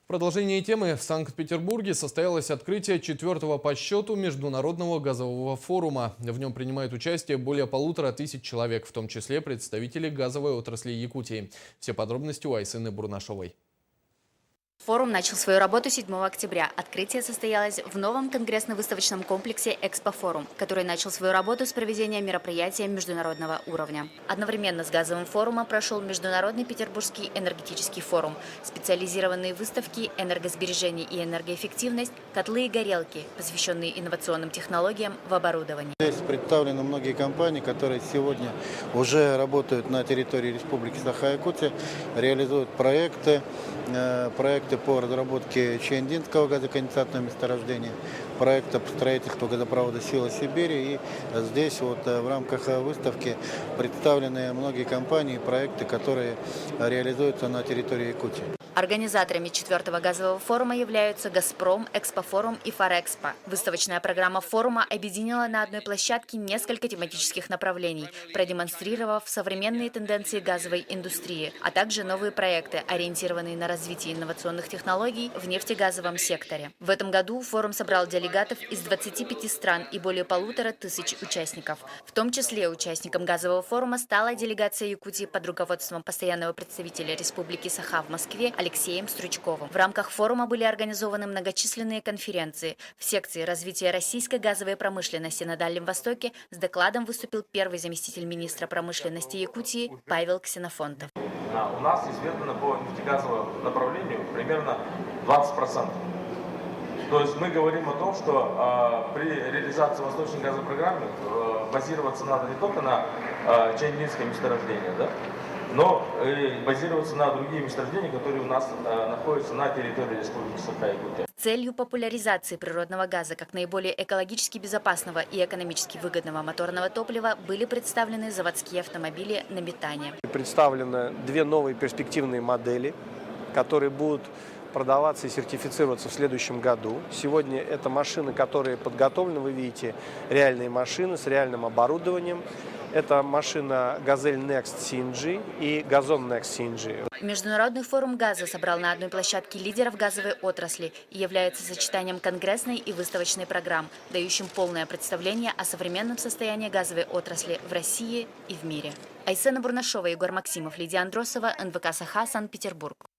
В продолжении темы в Санкт-Петербурге состоялось открытие 4-го по счету Международного газового форума. В нем принимает участие более 1500 человек, в том числе представители газовой отрасли Якутии. Все подробности у Айсены Бурнашовой. Форум начал свою работу 7 октября. Открытие состоялось в новом конгрессно-выставочном комплексе «Экспофорум», который начал свою работу с проведения мероприятия международного уровня. Одновременно с газовым форумом прошел Международный Петербургский энергетический форум, специализированные выставки «Энергосбережение и энергоэффективность», «Котлы и горелки», посвященные инновационным технологиям в оборудовании. Здесь представлены многие компании, которые сегодня уже работают на территории Республики Саха-Якутия, реализуют проекты по разработке Чандинского газоконденсатного месторождения, проекты по строительству газопровода «Сила Сибири». И здесь в рамках выставки представлены многие компании и проекты, которые реализуются на территории Якутии. Организаторами 4-го газового форума являются «Газпром», «Экспофорум» и «Фарекспо». Выставочная программа форума объединила на одной площадке несколько тематических направлений, продемонстрировав современные тенденции газовой индустрии, а также новые проекты, ориентированные на развитие инновационных технологий в нефтегазовом секторе. В этом году форум собрал делегатов из 25 стран и более 1500 участников. В том числе участником газового форума стала делегация Якутии под руководством постоянного представителя Республики Саха в Москве Алексеем Стручковым. В рамках форума были организованы многочисленные конференции. В секции развития российской газовой промышленности на Дальнем Востоке с докладом выступил первый заместитель министра промышленности Якутии Павел Ксенофонтов. У нас известно по нефтегазовому направлению примерно 20%. То есть мы говорим о том, что при реализации восточной газовой программы базироваться надо не только на Чандинское месторождение, да, но и базироваться на другие месторождения, которые у нас находятся на территории Республики Саха-Якутия. С целью популяризации природного газа как наиболее экологически безопасного и экономически выгодного моторного топлива были представлены заводские автомобили на метане. Представлены две новые перспективные модели, которые будут продаваться и сертифицироваться в следующем году. Сегодня это машины, которые подготовлены, вы видите, реальные машины с реальным оборудованием. Это машина «Газель Next CNG» и «Газон Next CNG». Международный форум газа собрал на одной площадке лидеров газовой отрасли и является сочетанием конгрессной и выставочной программ, дающим полное представление о современном состоянии газовой отрасли в России и в мире. Айсена Бурнашова, Егор Максимов, Лидия Андросова, НВК Саха, Санкт-Петербург.